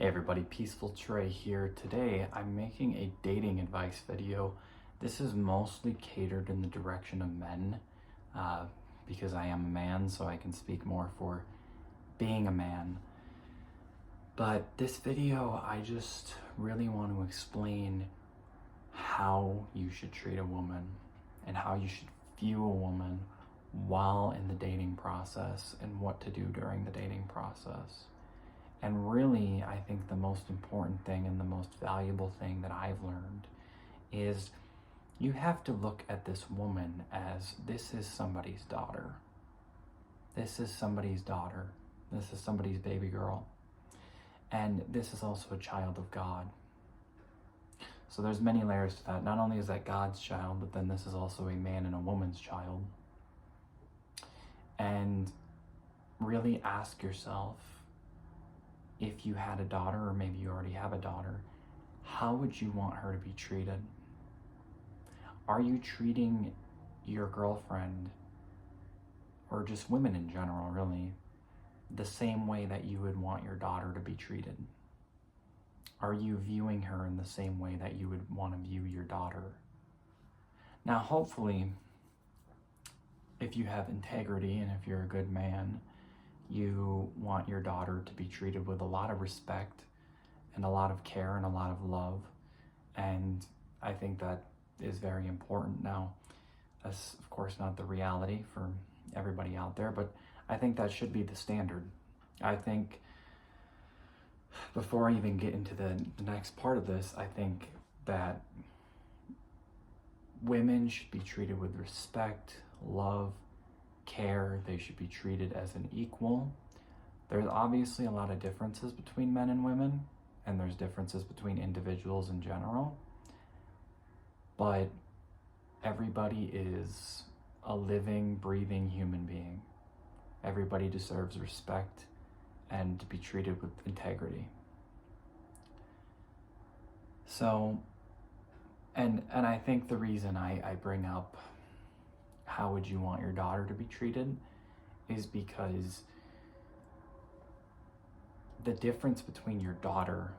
Hey everybody, Peaceful Trey here. Today I'm making a dating advice video. This is mostly catered in the direction of men because I am a man, so I can speak more for being a man. But this video, I just really want to explain how you should treat a woman and how you should view a woman while in the dating process and what to do during the dating process. And really, I think the most important thing and the most valuable thing that I've learned is you have to look at this woman as this is somebody's daughter. This is somebody's daughter. This is somebody's baby girl. And this is also a child of God. So there's many layers to that. Not only is that God's child, but then this is also a man and a woman's child. And really ask yourself, if you had a daughter, or maybe you already have a daughter, how would you want her to be treated? Are you treating your girlfriend, or just women in general really, the same way that you would want your daughter to be treated? Are you viewing her in the same way that you would want to view your daughter? Now, hopefully, if you have integrity and if you're a good man, you want your daughter to be treated with a lot of respect and a lot of care and a lot of love. And I think that is very important. Now, that's of course not the reality for everybody out there, but I think that should be the standard. I think before I even get into the next part of this, I think that women should be treated with respect, love, care. They should be treated as an equal. There's obviously a lot of differences between men and women, and there's differences between individuals in general, but everybody is a living, breathing human being. Everybody deserves respect and to be treated with integrity. So, and I think the reason I bring up how would you want your daughter to be treated is because the difference between your daughter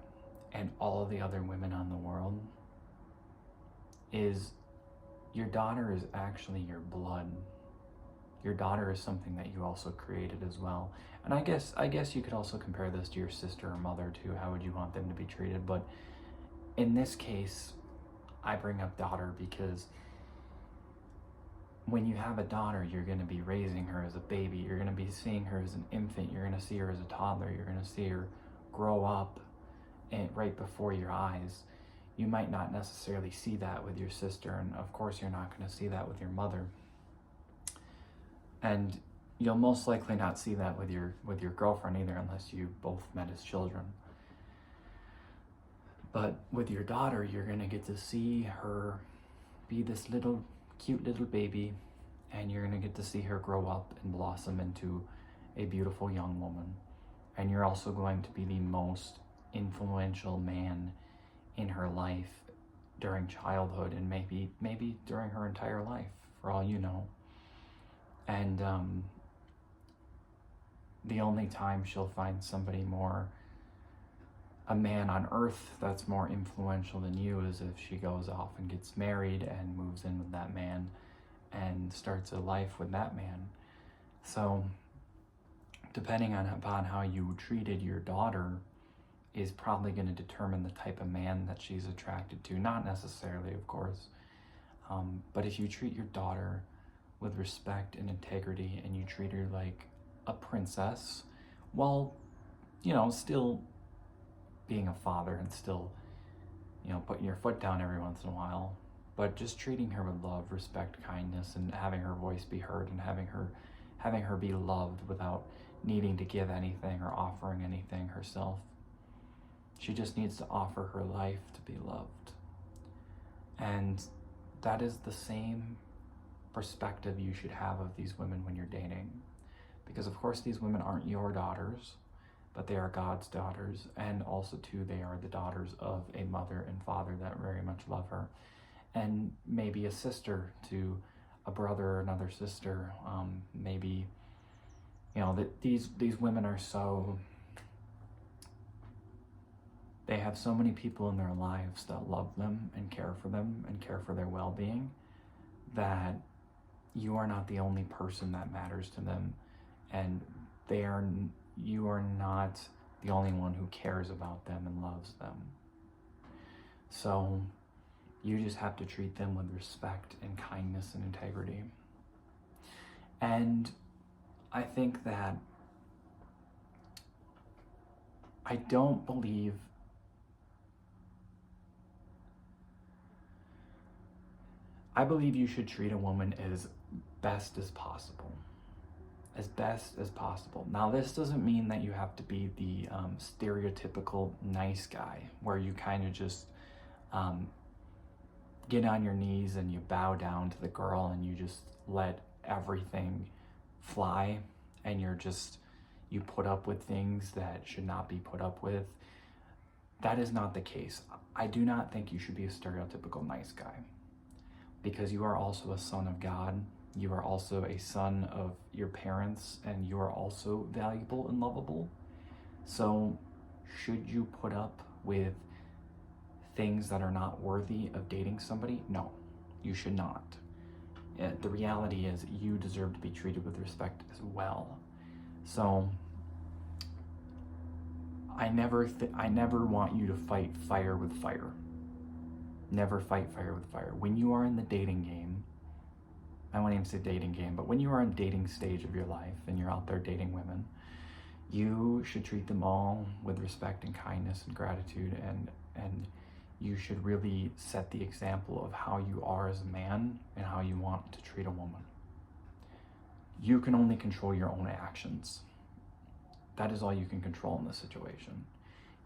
and all of the other women on the world is your daughter is actually your blood. Your daughter is something that you also created as well. And I guess you could also compare this to your sister or mother too. How would you want them to be treated? But in this case, I bring up daughter because when you have a daughter, you're going to be raising her as a baby. You're going to be seeing her as an infant. You're going to see her as a toddler. You're going to see her grow up right before your eyes. You might not necessarily see that with your sister, and of course you're not going to see that with your mother. And you'll most likely not see that with your girlfriend either, unless you both met as children. But with your daughter, you're going to get to see her be this little cute little baby, and you're going to get to see her grow up and blossom into a beautiful young woman. And you're also going to be the most influential man in her life during childhood, and maybe during her entire life, for all you know. And the only time she'll find somebody more, a man on earth that's more influential than you, is if she goes off and gets married and moves in with that man and starts a life with that man. So depending upon how you treated your daughter is probably going to determine the type of man that she's attracted to. Not necessarily, of course, but if you treat your daughter with respect and integrity and you treat her like a princess, while, still being a father and still, putting your foot down every once in a while, but just treating her with love, respect, kindness, and having her voice be heard, and having her be loved without needing to give anything or offering anything herself. She just needs to offer her life to be loved. And that is the same perspective you should have of these women when you're dating. Because of course these women aren't your daughters, but they are God's daughters, and also too they are the daughters of a mother and father that very much love her, and maybe a sister to a brother or another sister. Maybe, that these women are so have so many people in their lives that love them and care for them and care for their well-being, that you are not the only person that matters to them, and you are not the only one who cares about them and loves them. So you just have to treat them with respect and kindness and integrity. And I think that I believe you should treat a woman as best as possible. As best as possible. Now, this doesn't mean that you have to be the stereotypical nice guy where you kind of just get on your knees and you bow down to the girl and you just let everything fly, and you put up with things that should not be put up with. That is not the case. I do not think you should be a stereotypical nice guy, because you are also a son of God. You are also a son of your parents, and you are also valuable and lovable. So should you put up with things that are not worthy of dating somebody? No, you should not. The reality is you deserve to be treated with respect as well. So I never want you to fight fire with fire. Never fight fire with fire. When you are in the dating game, I won't even say dating game, but when you are in dating stage of your life and you're out there dating women, you should treat them all with respect and kindness and gratitude, and you should really set the example of how you are as a man and how you want to treat a woman. You can only control your own actions. That is all you can control in this situation.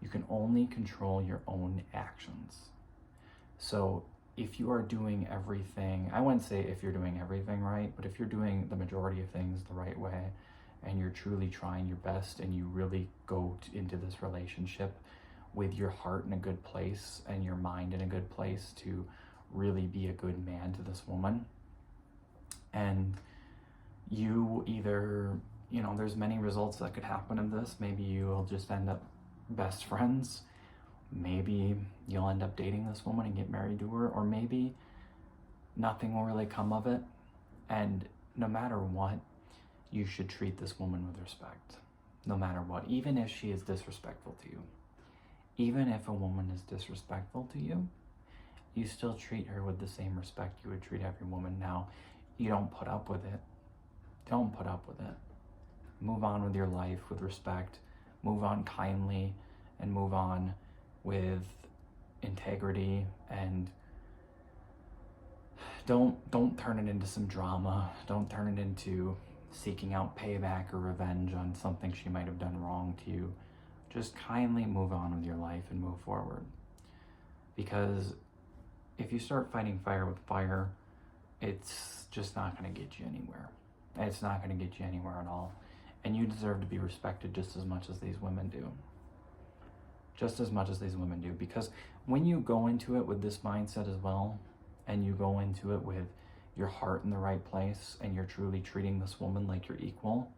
You can only control your own actions. So if you are doing everything, I wouldn't say if you're doing everything right, but if you're doing the majority of things the right way, and you're truly trying your best, and you really go into this relationship with your heart in a good place and your mind in a good place to really be a good man to this woman, and you either, there's many results that could happen in this. Maybe you will just end up best friends. Maybe you'll end up dating this woman and get married to her, or maybe nothing will really come of it. And no matter what, you should treat this woman with respect. No matter what, even if she is disrespectful to you. Even if a woman is disrespectful to you, you still treat her with the same respect you would treat every woman. Now, you don't put up with it. Don't put up with it. Move on with your life with respect. Move on kindly, and move on with integrity, and don't turn it into some drama. Don't turn it into seeking out payback or revenge on something she might have done wrong to you. Just kindly move on with your life and move forward. Because if you start fighting fire with fire, it's just not going to get you anywhere. It's not going to get you anywhere at all. And you deserve to be respected just as much as these women do. Just as much as these women do. Because when you go into it with this mindset as well, and you go into it with your heart in the right place, and you're truly treating this woman like you're equal,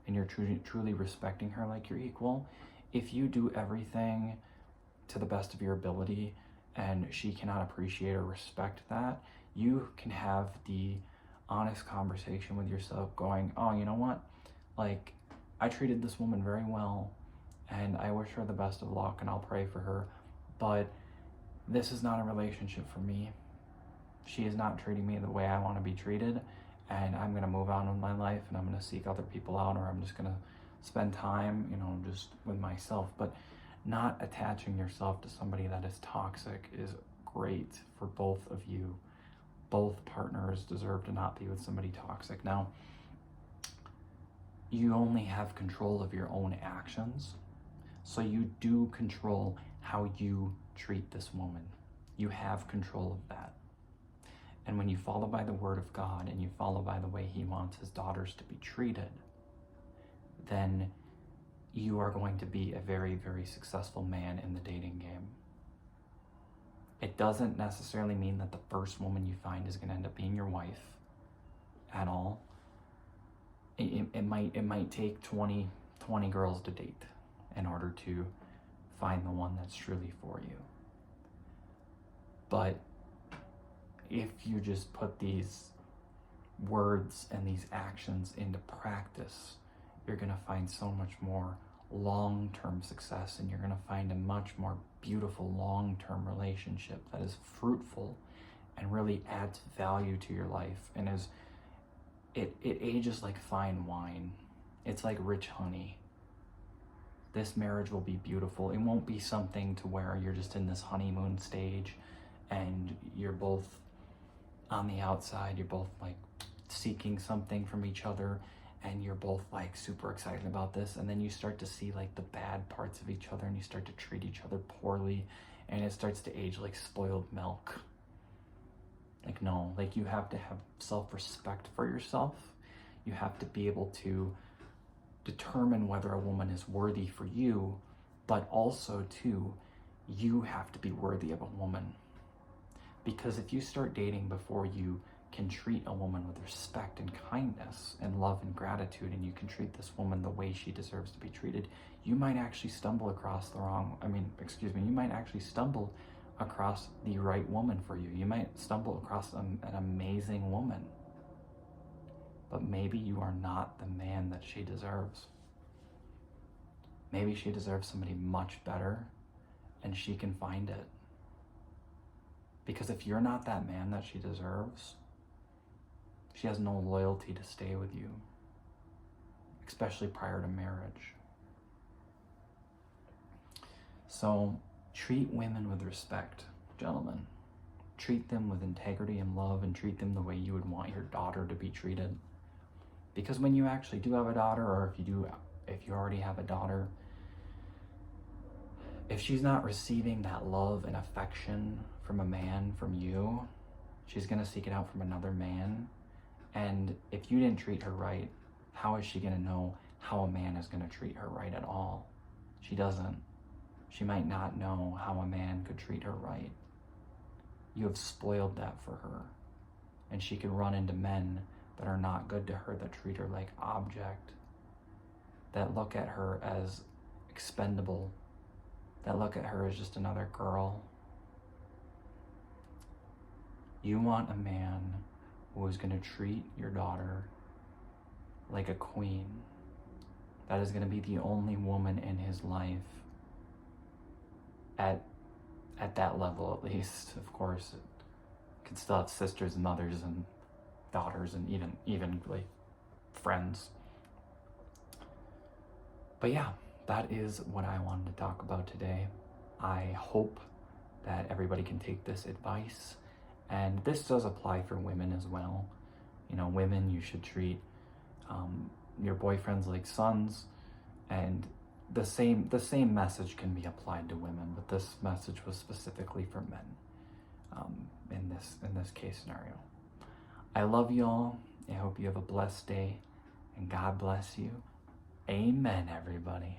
and you're truly respecting her like you're equal, if you do everything to the best of your ability and she cannot appreciate or respect that, you can have the honest conversation with yourself going, oh, you know what? Like, I treated this woman very well, and I wish her the best of luck, and I'll pray for her, but this is not a relationship for me. She is not treating me the way I want to be treated, and I'm going to move on with my life, and I'm going to seek other people out, or I'm just going to spend time, just with myself. But not attaching yourself to somebody that is toxic is great for both of you. Both partners deserve to not be with somebody toxic. Now, you only have control of your own actions, so you do control how you treat this woman. You have control of that. And when you follow by the word of God, and you follow by the way he wants his daughters to be treated, then you are going to be a very, very successful man in the dating game. It doesn't necessarily mean that the first woman you find is going to end up being your wife at all. It might take 20 girls to date in order to find the one that's truly for you. But if you just put these words and these actions into practice, you're going to find so much more long-term success, and you're going to find a much more beautiful long-term relationship that is fruitful and really adds value to your life, and it ages like fine wine. It's like rich honey. This marriage will be beautiful. It won't be something to where you're just in this honeymoon stage and you're both on the outside, you're both like seeking something from each other, and you're both like super excited about this, and then you start to see like the bad parts of each other, and you start to treat each other poorly, and it starts to age like spoiled milk. Like, no, like you have to have self-respect for yourself. You have to be able to determine whether a woman is worthy for you, but also too, you have to be worthy of a woman. Because if you start dating before you can treat a woman with respect and kindness and love and gratitude, and you can treat this woman the way she deserves to be treated, you might actually stumble across you might actually stumble across the right woman for you. You might stumble across an amazing woman, but maybe you are not the man that she deserves. Maybe she deserves somebody much better, and she can find it. Because if you're not that man that she deserves, she has no loyalty to stay with you, especially prior to marriage. So treat women with respect, gentlemen. Treat them with integrity and love, and treat them the way you would want your daughter to be treated. Because when you actually do have a daughter, or if you already have a daughter, if she's not receiving that love and affection from a man, from you, she's gonna seek it out from another man. And if you didn't treat her right, how is she gonna know how a man is gonna treat her right at all? She doesn't. She might not know how a man could treat her right. You have spoiled that for her. And she can run into men that are not good to her, that treat her like object, that look at her as expendable, that look at her as just another girl. You want a man who is going to treat your daughter like a queen. That is going to be the only woman in his life at that level, at least. Of course, it can still have sisters and mothers and daughters and even like friends. But yeah, that is what I wanted to talk about today. I hope that everybody can take this advice, and this does apply for women as well. You know, women, you should treat your boyfriends like sons, and the same message can be applied to women, but this message was specifically for men in this case scenario. I love y'all. I hope you have a blessed day, and God bless you. Amen, everybody.